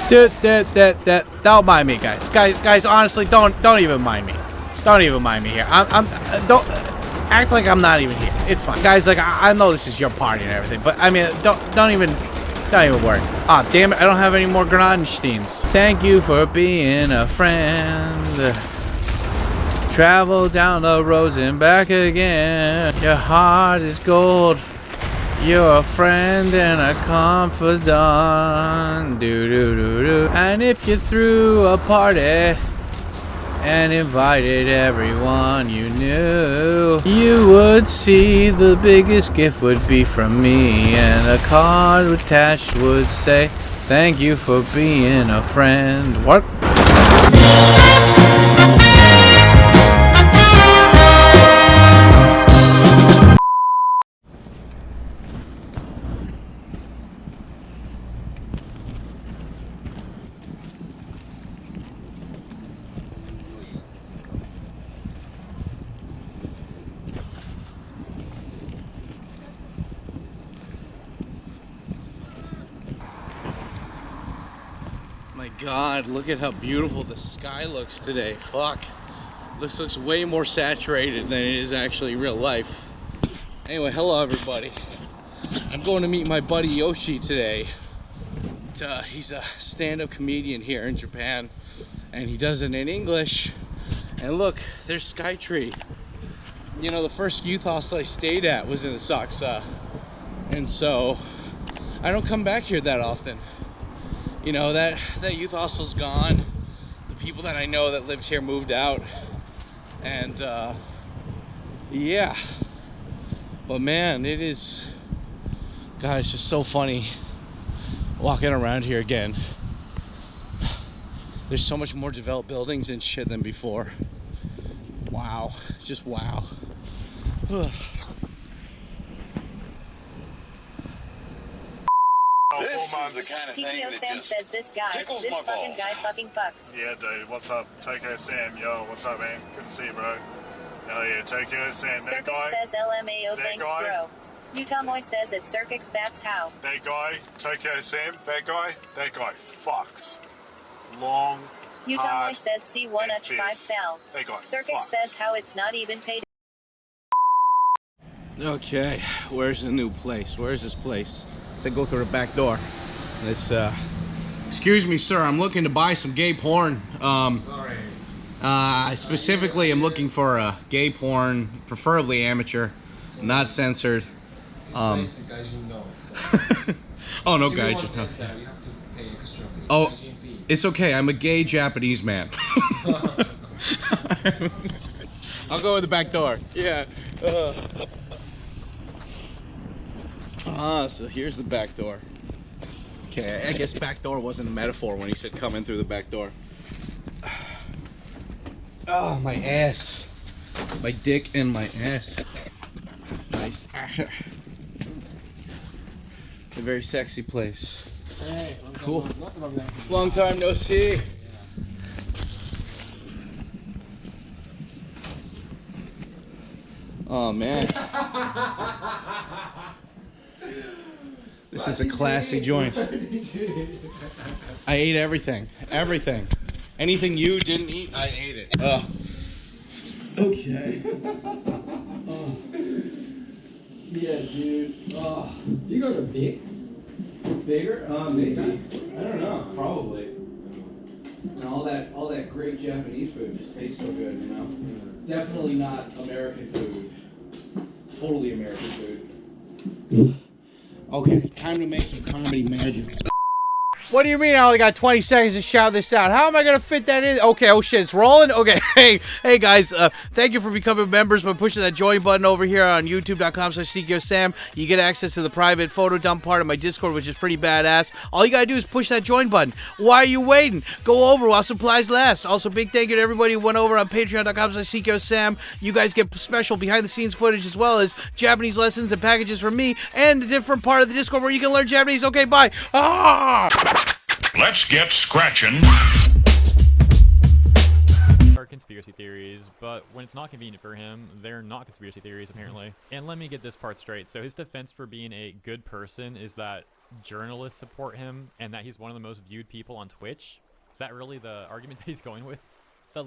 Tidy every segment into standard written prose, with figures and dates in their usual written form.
Dude, don't mind me, guys. Guys, honestly, don't even mind me. Don't even mind me here. Don't act like I'm not even here. It's fine, guys. Like I know this is your party and everything, but I mean, don't even worry. Ah, damn it, I don't have any more Grandensteins. Thank you for being a friend. Travel down the roads and back again. Your heart is gold. You're a friend and a confidant. Do. And if you threw a party and invited everyone you knew, you would see the biggest gift would be from me, and a card attached would say, "Thank you for being a friend." What? My God, look at how beautiful the sky looks today. Fuck. This looks way more saturated than it is actually real life. Anyway, hello everybody. I'm going to meet my buddy Yoshi today. He's a stand-up comedian here in Japan, and he does it in English. And look, there's Skytree. You know, the first youth hostel I stayed at was in Asakusa, and so I don't come back here that often. You know, that youth hostel's gone. The people that I know that lived here moved out. And, yeah. But man, it is... God, it's just so funny walking around here again. There's so much more developed buildings and shit than before. Wow. Just wow. Tkyosam says this fucking guy fucking fucks. Yeah, dude. What's up? Tkyosam, yo. What's up, man? Good to see you, bro. Hell yeah, Tkyosam. That Circuit guy. says LMAO, that thanks, guy. bro. Utamoy says at Circuits, that's how. That guy, Tkyosam, that guy fucks. Long, Utamoy hard, says C1 and H5 fierce. cell. That guy Circuit fucks. says how it's not even paid. Okay, where's the new place? Where's this place? So I go through the back door. This, excuse me, sir. I'm looking to buy some gay porn. Sorry. Specifically, I'm looking for a gay porn, preferably amateur, not censored. This place is gaijin no. So Oh, no if you want gaijin. to enter, you have to pay extra fee. Oh, Gaijin fee. it's okay. I'm a gay Japanese man. I'll go in the back door. Yeah. So here's the back door. Okay, I guess back door wasn't a metaphor when he said come in through the back door. Oh, my ass. My dick and my ass. Nice. A very sexy place. Hey, Cool. Long time no see. Oh, man. This is a classy joint. I ate everything. Everything. Anything you didn't eat, I ate it. Oh. Okay. Oh. Yeah, dude. Oh. You got a big? Bigger? Maybe. I don't know. Probably. And all that great Japanese food just tastes so good, you know? Definitely not American food. Totally American food. Okay, time to make some comedy magic. What do you mean I only got 20 seconds to shout this out? How am I going to fit that in? Okay, oh shit, it's rolling? Okay, hey guys, thank you for becoming members by pushing that join button over here on youtube.com/Tkyosam. You get access to the private photo dump part of my Discord, which is pretty badass. All you got to do is push that join button. Why are you waiting? Go over while supplies last. Also, big thank you to everybody who went over on patreon.com/Tkyosam. You guys get special behind-the-scenes footage as well as Japanese lessons and packages from me and a different part of the Discord where you can learn Japanese. Okay, bye. Ah! Let's get scratching. Conspiracy theories. theories, but when it's not convenient for him, they're not conspiracy theories, apparently. And let me get this part straight. So his defense for being a good person is that journalists support him and that he's one of the most viewed people on Twitch. Is that really the argument that he's going with?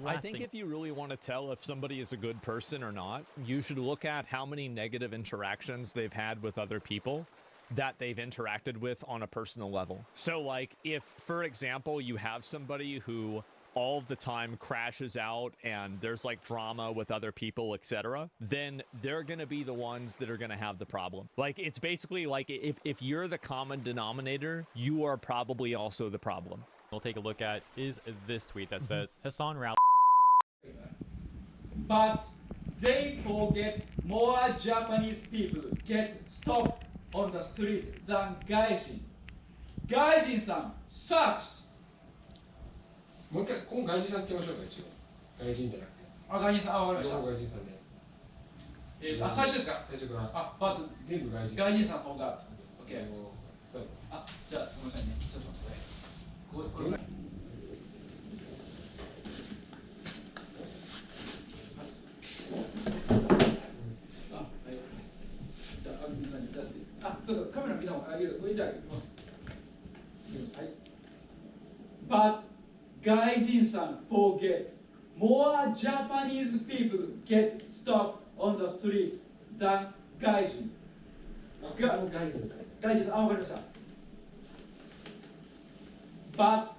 I think if you really want to tell if somebody is a good person or not, you should look at how many negative interactions they've had with other people that they've interacted with on a personal level. So like if, for example, you have somebody who all of the time crashes out and there's like drama with other people, etc., then they're going to be the ones that are going to have the problem. Like it's basically like if you're the common denominator, you are probably also the problem. We'll take a look at is this tweet that says Hassan Rowley. But they forget more Japanese people get stopped on the street than Gaijin. Gaijin-san sucks! もう一回、今外人さんつけましょうか、一応。外人じゃなくて。あ、外人さん、あ、わかりました。両方外人さんで。あ、最初ですか最初から。あ、まず、全部外人外人さん、forgot。OK。スタート。あ、じゃあ、ごめんなさいね。ちょっと待って。これぐらい。そうか、カメラ見た方がいいよ。これじゃあ、いきます。はい。But Gaijin-san forget more Japanese people get stopped on the street than Gaijin. 外人さん。外人さん、あ、わかりました。But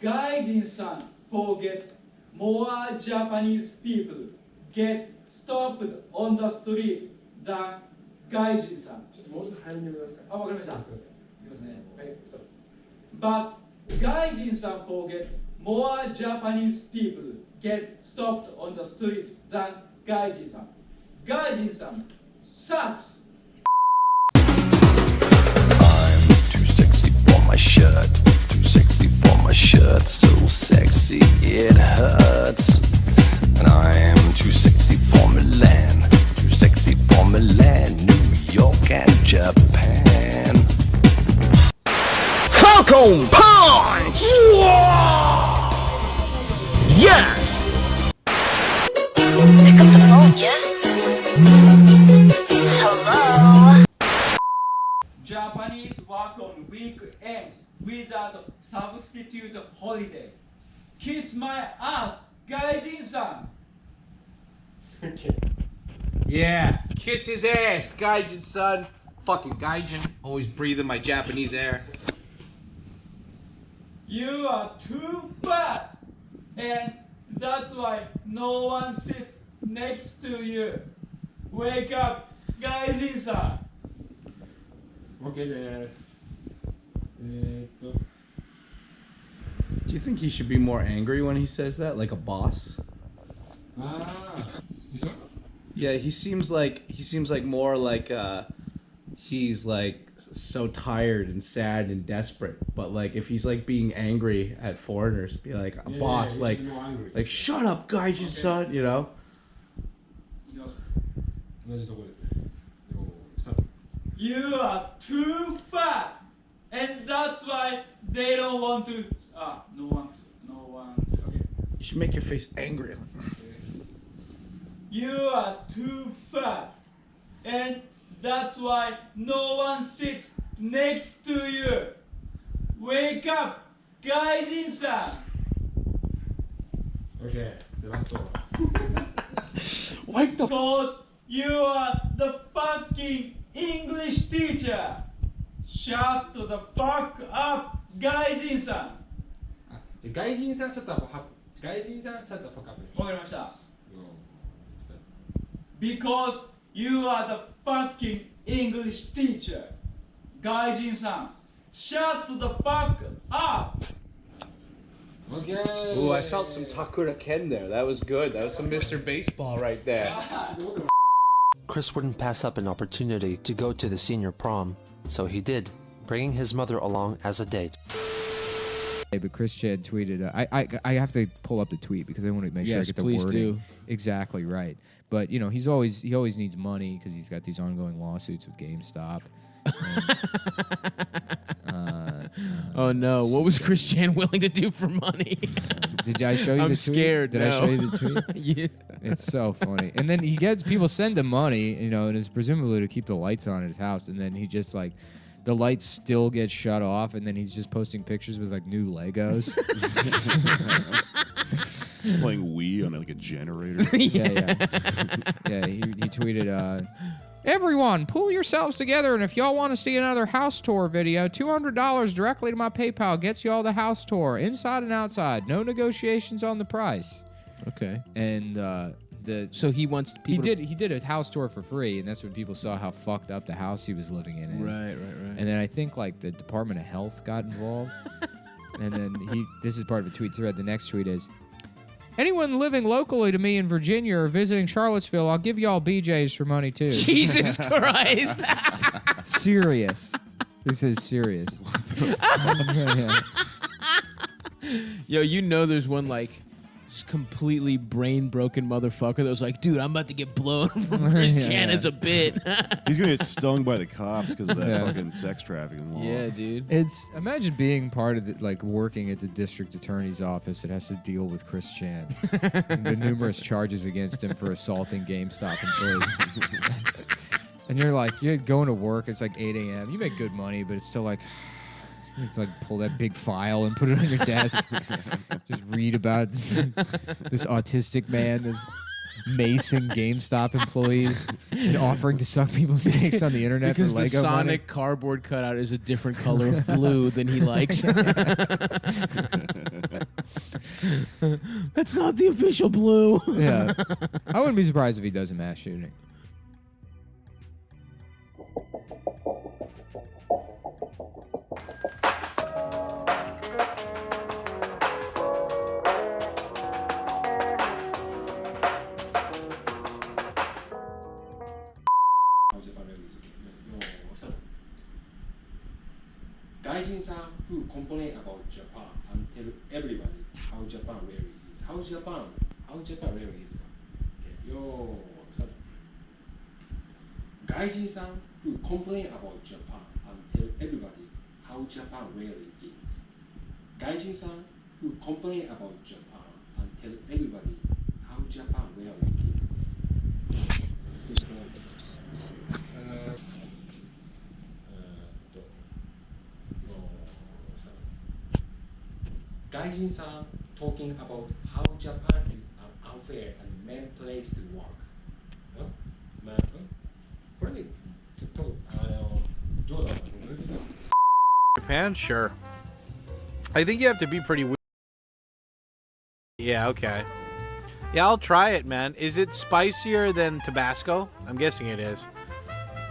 Gaijin-san forget more Japanese people get stopped on the street than Gaijin-san. もうちょっと早めに読みますか。あ、わかりました。すみません。いきますね。はい、ストップ。But Gaijin-san forget more Japanese people get stopped on the street than Gaijin-san. Gaijin-san sucks. I'm too sexy for my shirt, too sexy for my shirt, so sexy it hurts. And I am too sexy for Milan, too sexy for Milan, New York and Japan. Falcon Punch! Yes! Pick up the phone, yeah? Hello? Japanese work on weekends without substitute holiday. Kiss my ass, Gaijin-san. Yeah, kiss his ass, Gaijin son. Fucking Gaijin, always breathing my Japanese air. You are too fat, and that's why no one sits next to you. Wake up, Gaijin-san. OK です。Do you think he should be more angry when he says that, like a boss? ああ。でしょ Yeah, he seems like more like he's like so tired and sad and desperate. But like if he's like being angry at foreigners, be like a boss, like shut up, Gaijin son, you know? 同じとこですね。スタート。You are too fat, and that's why they don't want to. No one. Okay. You should make your face angry. You are too fat, and that's why no one sits next to you. Wake up, Gaijin-san. OK。で、ラスト。Wake the Because you are the fucking English teacher. Shut the fuck up, Gaijin-san. じゃあ外人さんシャッターファック。外人さんシャッターファックアップ。わかりました。Because you are the fucking English teacher. Gaijin-san, shut the fuck up. OK。 Ooh, I felt some Takura Ken there. That was good. That was some Mr. Baseball right there. Chris wouldn't pass up an opportunity to go to the senior prom, so he did, bringing his mother along as a date. Hey, but Chris Chad tweeted, I have to pull up the tweet because I want to make sure I get the wording do. exactly right. But you know, he always needs money because he's got these ongoing lawsuits with GameStop. Oh no! What was Chris Chan willing to do for money? Did I show you I'm the tweet? scared. Did I show you the tweet? Yeah. It's so funny. And then he gets people send him money, you know, and it's presumably to keep the lights on at his house. And then he just like, the lights still get shut off, and then he's just posting pictures with like new Legos. He's playing Wii on like a generator. Yeah. He tweeted, everyone, pull yourselves together, and if y'all want to see another house tour video, $200 directly to my PayPal gets y'all the house tour, inside and outside. No negotiations on the price. Okay. And so he wants people. He did a house tour for free, and that's when people saw how fucked up the house he was living in is. Right. And then I think like the Department of Health got involved. And then this is part of a tweet thread. The next tweet is, anyone living locally to me in Virginia or visiting Charlottesville, I'll give y'all BJs for money too. Jesus Christ. Serious. This is serious. Yo, you know there's one like completely brain broken motherfucker that was like, dude, I'm about to get blown from Chris Shannon's a bit. He's gonna get stung by the cops because of that fucking sex trafficking law. Yeah, dude. Imagine being part of the, like working at the district attorney's office that has to deal with Chris Chan. And the numerous charges against him for assaulting GameStop employees. And you're going to work, it's like 8 a.m. You make good money, but it's still like, you have to like pull that big file and put it on your desk. Just read about this autistic man that's macing GameStop employees and offering to suck people's dicks on the internet because for Lego the Sonic money. cardboard cutout is a different color of blue than he likes. That's not the official blue. Yeah. I wouldn't be surprised if he does a mass shooting. Gaijin-san who complain about Japan and tell everybody how Japan really is. How Japan really is. Okay, yo, start. Gaijin-san who complain about Japan and tell everybody how Japan really is. Gaijin-san who complain about Japan and tell everybody how Japan really is. Gaijin-san talking about how Japan is an unfair and mean place to work. Japan? Sure. I think you have to be pretty weird. Yeah, okay. Yeah, I'll try it, man. Is it spicier than Tabasco? I'm guessing it is.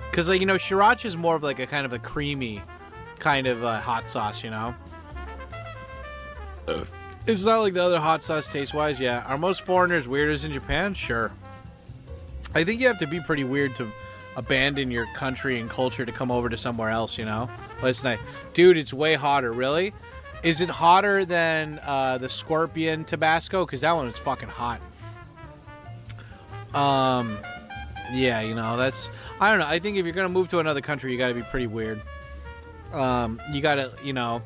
Because, like, you know, sriracha is more of like a kind of a creamy kind of hot sauce, you know? It's not like the other hot sauce taste-wise, yeah. Are most foreigners weirdos in Japan? Sure. I think you have to be pretty weird to abandon your country and culture to come over to somewhere else, you know? But it's nice. Dude, it's way hotter. Really? Is it hotter than the Scorpion Tabasco? Because that one is fucking hot. Yeah, you know, that's... I don't know. I think if you're going to move to another country, you got to be pretty weird. You got to, you know...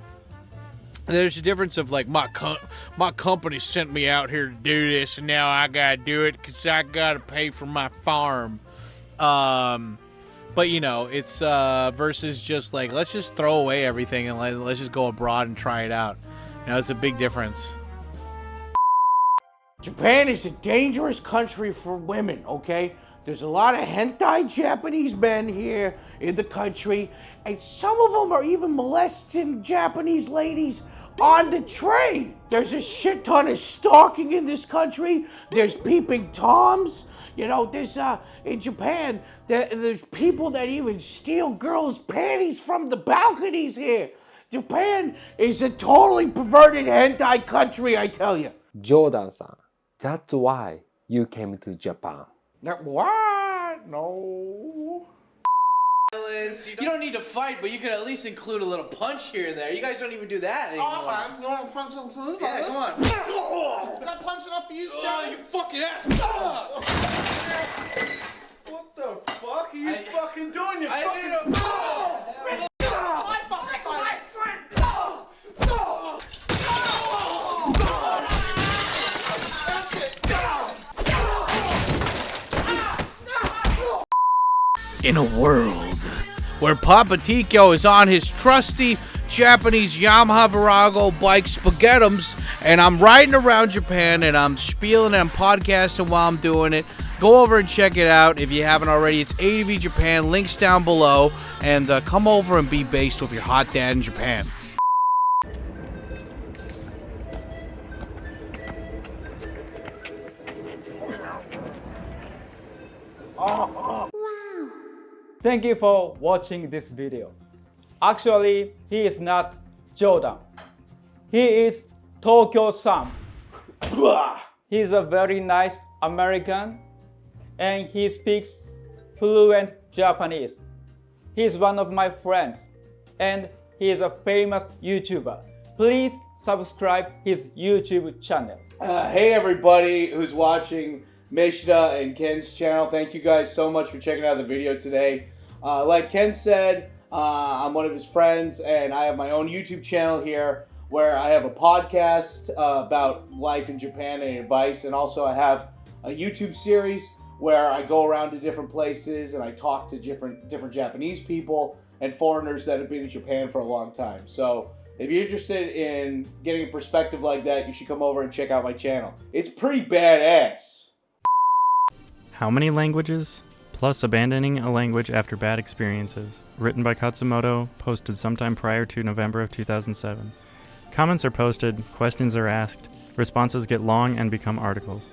There's a difference of like my company sent me out here to do this, and now I gotta do it because I gotta pay for my farm. But you know, it's versus just like let's just throw away everything and let's just go abroad and try it out. You know, it's a big difference. Japan is a dangerous country for women. Okay, there's a lot of hentai Japanese men here in the country, and some of them are even molesting Japanese ladies on the train. There's a shit ton of stalking in this country. There's peeping toms. You know, there's in Japan, there's people that even steal girls' panties from the balconies here. Japan is a totally perverted hentai country, I tell you. Jordan-san, that's why you came to Japan. What? No. You don't need to fight, but you could at least include a little punch here and there. You guys don't even do that anymore. You want to punch some food? Yeah, come on. Is that punch enough for you, son? You fucking ass. What the fuck are you fucking doing? You fucking... In a world where Papa Tykyo is on his trusty Japanese Yamaha Virago bike spaghettums, and I'm riding around Japan and I'm spieling and I'm podcasting while I'm doing it. Go over and check it out if you haven't already. It's ADV Japan, links down below, and come over and be based with your hot dad in Japan. Thank you for watching this video. Actually, he is not Jordan. He is Tkyosam. He is a very nice American and he speaks fluent Japanese. He is one of my friends and he is a famous YouTuber. Please subscribe his YouTube channel. Hey everybody who's watching Meshida and Ken's channel. Thank you guys so much for checking out the video today. Like Ken said, I'm one of his friends and I have my own YouTube channel here where I have a podcast about life in Japan and advice, and also I have a YouTube series where I go around to different places and I talk to different Japanese people and foreigners that have been in Japan for a long time. So if you're interested in getting a perspective like that, you should come over and check out my channel. It's pretty badass. How many languages? Plus abandoning a language after bad experiences. Written by Katsumoto, posted sometime prior to November of 2007. Comments are posted, questions are asked, responses get long and become articles.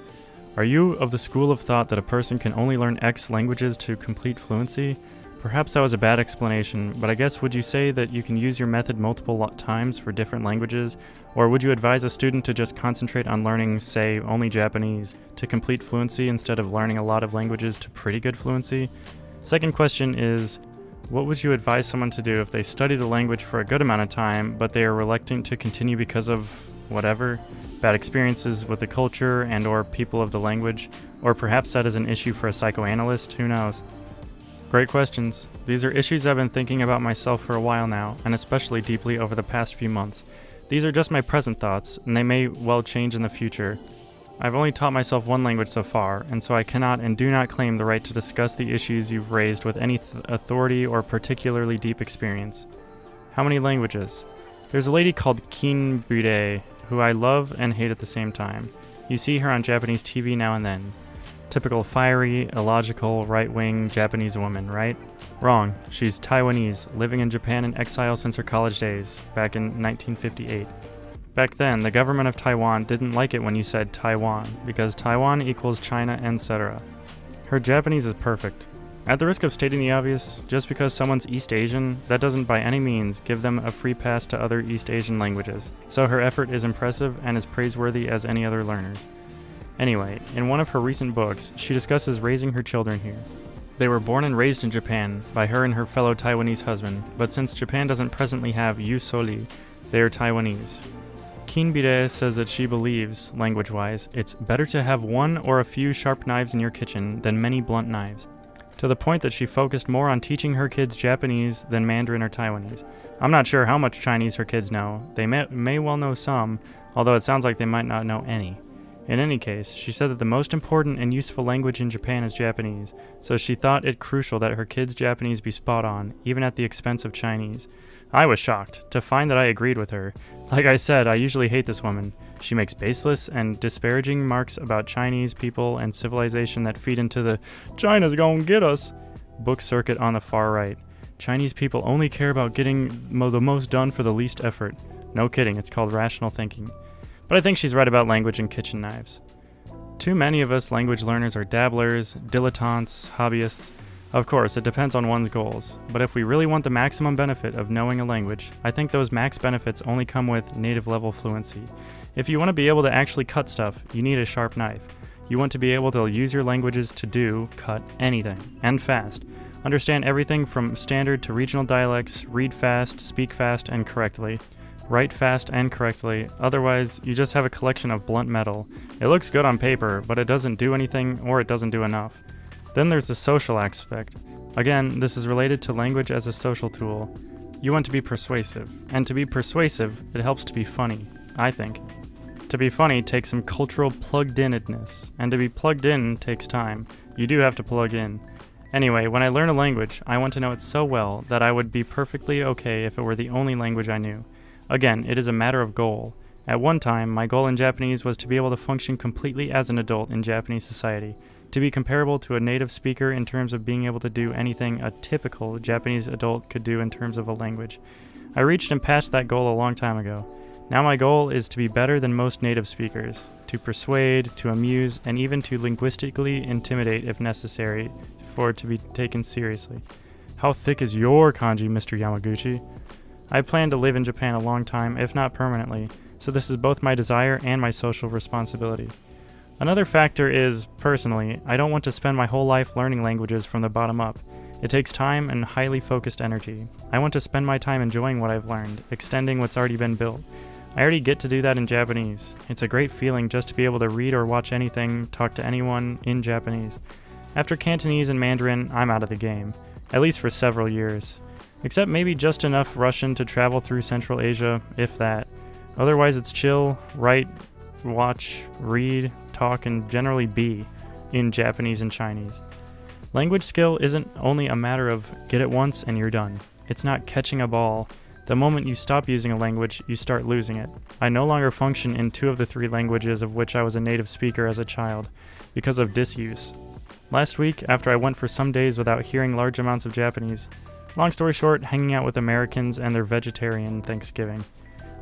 Are you of the school of thought that a person can only learn X languages to complete fluency? Perhaps that was a bad explanation, but I guess would you say that you can use your method multiple times for different languages? Or would you advise a student to just concentrate on learning, say, only Japanese to complete fluency instead of learning a lot of languages to pretty good fluency? Second question is, what would you advise someone to do if they studied a language for a good amount of time, but they are reluctant to continue because of whatever? Bad experiences with the culture and or people of the language? Or perhaps that is an issue for a psychoanalyst, who knows? Great questions. These are issues I've been thinking about myself for a while now, and especially deeply over the past few months. These are just my present thoughts, and they may well change in the future. I've only taught myself one language so far, and so I cannot and do not claim the right to discuss the issues you've raised with any authority or particularly deep experience. How many languages? There's a lady called Kin Bude, who I love and hate at the same time. You see her on Japanese TV now and then. Typical fiery, illogical, right-wing Japanese woman, right? Wrong. She's Taiwanese, living in Japan in exile since her college days, back in 1958. Back then, the government of Taiwan didn't like it when you said Taiwan, because Taiwan equals China, etc. Her Japanese is perfect. At the risk of stating the obvious, just because someone's East Asian, that doesn't by any means give them a free pass to other East Asian languages, so her effort is impressive and as praiseworthy as any other learners. Anyway, in one of her recent books, she discusses raising her children here. They were born and raised in Japan by her and her fellow Taiwanese husband, but since Japan doesn't presently have Yusoli, they are Taiwanese. Kinbide says that she believes, language-wise, it's better to have one or a few sharp knives in your kitchen than many blunt knives, to the point that she focused more on teaching her kids Japanese than Mandarin or Taiwanese. I'm not sure how much Chinese her kids know. They may well know some, although it sounds like they might not know any. In any case, she said that the most important and useful language in Japan is Japanese, so she thought it crucial that her kids' Japanese be spot on, even at the expense of Chinese. I was shocked to find that I agreed with her. Like I said, I usually hate this woman. She makes baseless and disparaging remarks about Chinese people and civilization that feed into the "China's gonna get us" book circuit on the far right. Chinese people only care about getting the most done for the least effort. No kidding, it's called rational thinking. But I think she's right about language and kitchen knives. Too many of us language learners are dabblers, dilettantes, hobbyists. Of course, it depends on one's goals, but if we really want the maximum benefit of knowing a language, I think those max benefits only come with native level fluency. If you want to be able to actually cut stuff, you need a sharp knife. You want to be able to use your languages to cut anything, and fast. Understand everything from standard to regional dialects, read fast, speak fast and correctly. Write fast and correctly, otherwise you just have a collection of blunt metal. It looks good on paper, but it doesn't do anything or it doesn't do enough. Then there's the social aspect. Again, this is related to language as a social tool. You want to be persuasive, and to be persuasive, it helps to be funny, I think. To be funny takes some cultural plugged-innedness, and to be plugged in takes time. You do have to plug in. Anyway, when I learn a language, I want to know it so well that I would be perfectly okay if it were the only language I knew. Again, it is a matter of goal. At one time, my goal in Japanese was to be able to function completely as an adult in Japanese society, to be comparable to a native speaker in terms of being able to do anything a typical Japanese adult could do in terms of a language. I reached and passed that goal a long time ago. Now my goal is to be better than most native speakers, to persuade, to amuse, and even to linguistically intimidate if necessary for it to be taken seriously. How thick is your kanji, Mr. Yamaguchi? I plan to live in Japan a long time, if not permanently, so this is both my desire and my social responsibility. Another factor is, personally, I don't want to spend my whole life learning languages from the bottom up. It takes time and highly focused energy. I want to spend my time enjoying what I've learned, extending what's already been built. I already get to do that in Japanese. It's a great feeling just to be able to read or watch anything, talk to anyone in Japanese. After Cantonese and Mandarin, I'm out of the game, at least for several years. Except maybe just enough Russian to travel through Central Asia, if that. Otherwise it's chill, write, watch, read, talk, and generally be in Japanese and Chinese. Language skill isn't only a matter of get it once and you're done. It's not catching a ball. The moment you stop using a language, you start losing it. I no longer function in 2 of the 3 languages of which I was a native speaker as a child, because of disuse. Last week, after I went for some days without hearing large amounts of Japanese, long story short, hanging out with Americans and their vegetarian Thanksgiving.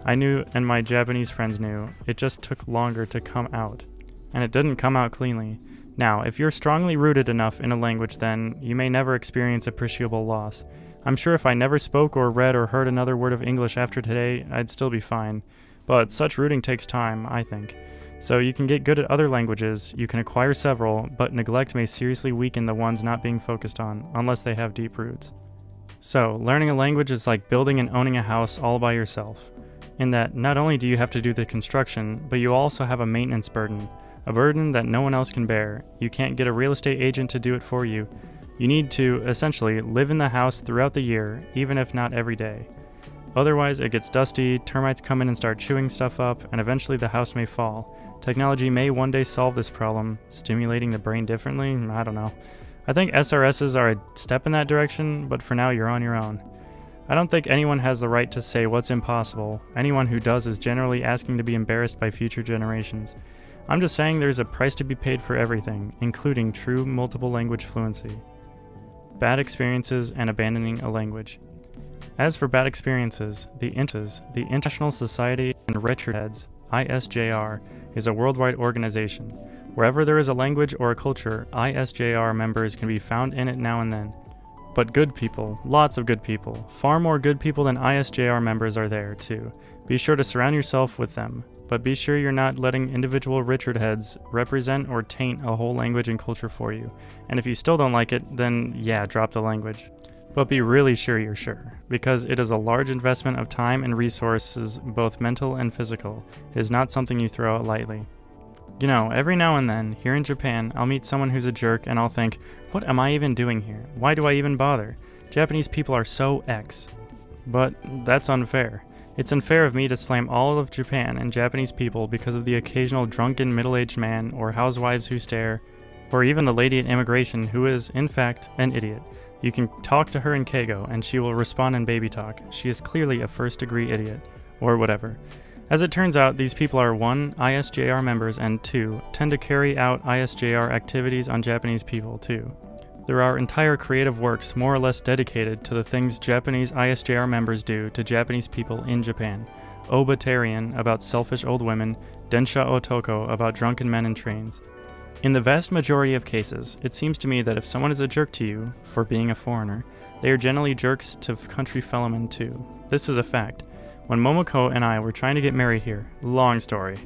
I knew, and my Japanese friends knew, it just took longer to come out. And it didn't come out cleanly. Now, if you're strongly rooted enough in a language, then you may never experience appreciable loss. I'm sure if I never spoke or read or heard another word of English after today, I'd still be fine. But such rooting takes time, I think. So you can get good at other languages, you can acquire several, but neglect may seriously weaken the ones not being focused on, unless they have deep roots. So, learning a language is like building and owning a house all by yourself. In that, not only do you have to do the construction, but you also have a maintenance burden. A burden that no one else can bear. You can't get a real estate agent to do it for you. You need to, essentially, live in the house throughout the year, even if not every day. Otherwise, it gets dusty, termites come in and start chewing stuff up, and eventually the house may fall. Technology may one day solve this problem, stimulating the brain differently, I don't know. I think SRSs are a step in that direction, but for now you're on your own. I don't think anyone has the right to say what's impossible. Anyone who does is generally asking to be embarrassed by future generations. I'm just saying there's a price to be paid for everything, including true multiple language fluency. Bad experiences and abandoning a language. As for bad experiences, the International Society of Retardheads, ISJR, is a worldwide organization. Wherever there is a language or a culture, ISJR members can be found in it now and then. But good people, lots of good people, far more good people than ISJR members are there, too. Be sure to surround yourself with them, but be sure you're not letting individual Richard heads represent or taint a whole language and culture for you. And if you still don't like it, then yeah, drop the language. But be really sure you're sure, because it is a large investment of time and resources, both mental and physical. It is not something you throw out lightly. You know, every now and then, here in Japan, I'll meet someone who's a jerk and I'll think, what am I even doing here? Why do I even bother? Japanese people are so X. But that's unfair. It's unfair of me to slam all of Japan and Japanese people because of the occasional drunken middle-aged man or housewives who stare, or even the lady at immigration who is, in fact, an idiot. You can talk to her in Keigo and she will respond in baby talk. She is clearly a first-degree idiot, or whatever. As it turns out, these people are 1. ISJR members, and 2. tend to carry out ISJR activities on Japanese people, too. There are entire creative works more or less dedicated to the things Japanese ISJR members do to Japanese people in Japan. Obatarian about selfish old women, Densha Otoko about drunken men in trains. In the vast majority of cases, it seems to me that if someone is a jerk to you for being a foreigner, they are generally jerks to country fellowmen too. This is a fact. When Momoko and I were trying to get married here, long story,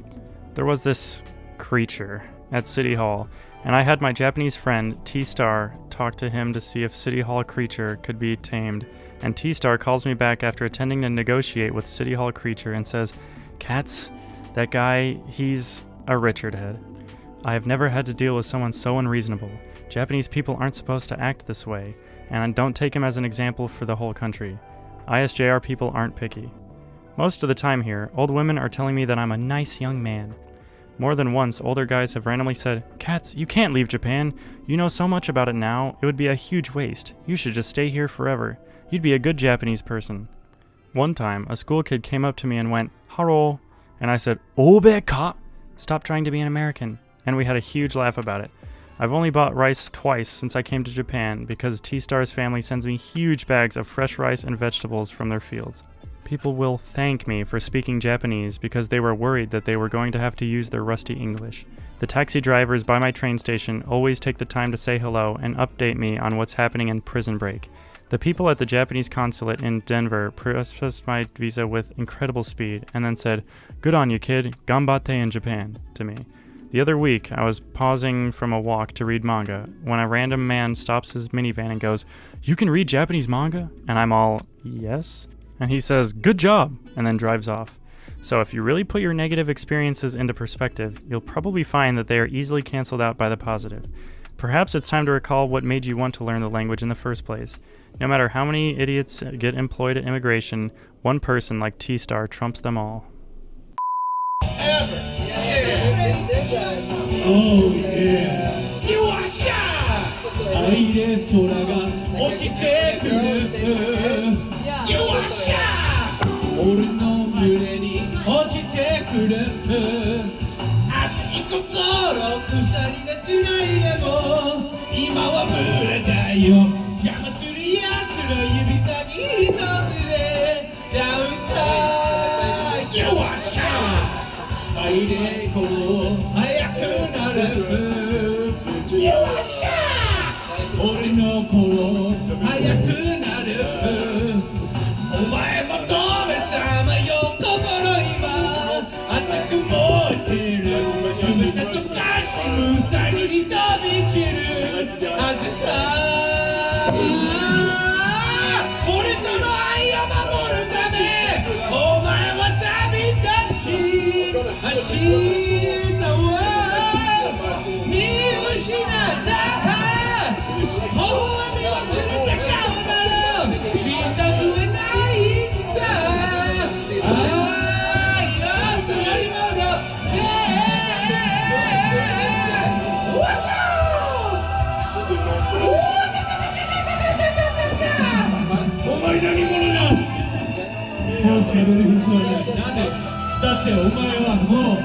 there was this creature at City Hall, and I had my Japanese friend T-Star talk to him to see if City Hall creature could be tamed, and T-Star calls me back after attending to negotiate with City Hall creature and says, "Katz, that guy, he's a Richard head. I have never had to deal with someone so unreasonable. Japanese people aren't supposed to act this way, and don't take him as an example for the whole country. ISJR people aren't picky. Most of the time here, old women are telling me that I'm a nice young man. More than once, older guys have randomly said, "Katz, you can't leave Japan. You know so much about it now, it would be a huge waste. You should just stay here forever. You'd be a good Japanese person." One time, a school kid came up to me and went, "Hello," and I said, "Obe ka?" Stop trying to be an American. And we had a huge laugh about it. I've only bought rice twice since I came to Japan because T-Star's family sends me huge bags of fresh rice and vegetables from their fields. People will thank me for speaking Japanese because they were worried that they were going to have to use their rusty English. The taxi drivers by my train station always take the time to say hello and update me on what's happening in Prison Break. The people at the Japanese consulate in Denver processed my visa with incredible speed and then said, "Good on you, kid, ganbatte in Japan," to me. The other week, I was pausing from a walk to read manga when a random man stops his minivan and goes, "You can read Japanese manga?" And I'm all, "Yes." And he says, "Good job," and then drives off. So if you really put your negative experiences into perspective, you'll probably find that they are easily canceled out by the positive. Perhaps it's time to recall what made you want to learn the language in the first place. No matter how many idiots get employed at immigration, one person like T-Star trumps them all. Oh yeah. You are shy. 愛で空が落ちてくる。You are shy. 俺の胸に落ちてくる。熱い心腐りな辛いでも今は無駄だよ。邪魔する奴の指先一つでダウンさ。You are shy. 愛でこう速くなる You are shy 俺の頃速くなるお前もどめさまよ心今熱く燃えてる全て溶かし無彩に飛び散るはずさ俺との愛を守るためお前は旅立ち走ったわ見失った頬は見忘れた顔なら見たくはないさ愛を取り戻せWatch out お前何者だもう喋る必要ないなんでだってお前はもう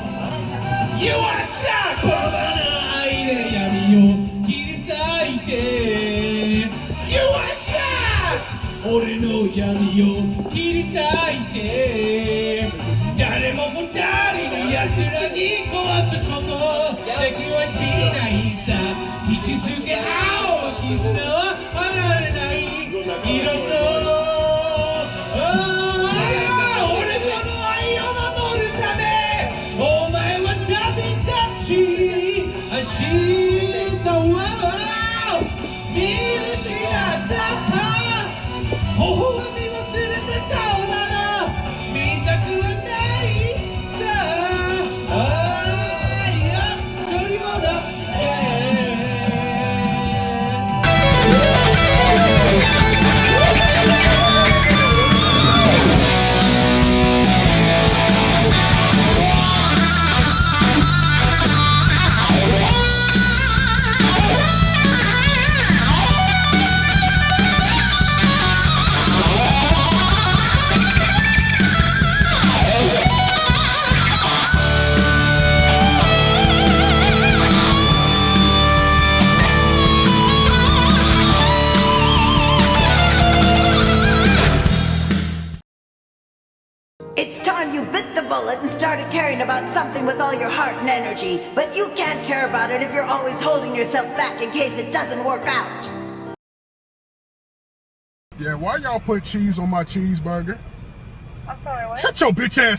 You are shy この場の愛で闇を切り裂いて You are shy 俺の闇を切り裂いて誰も二人の安らぎ壊すことできはしないさ引きつけ合う絆は離れない色と走ったわ見失った頬は見忘れた顔なら見たくはないさ愛を取り戻せIt's time you bit the bullet and started caring about something with all your heart and energy. But you can't care about it if you're always holding yourself back in case it doesn't work out. Yeah, why y'all put cheese on my cheeseburger? I'm sorry, what? Shut your bitch ass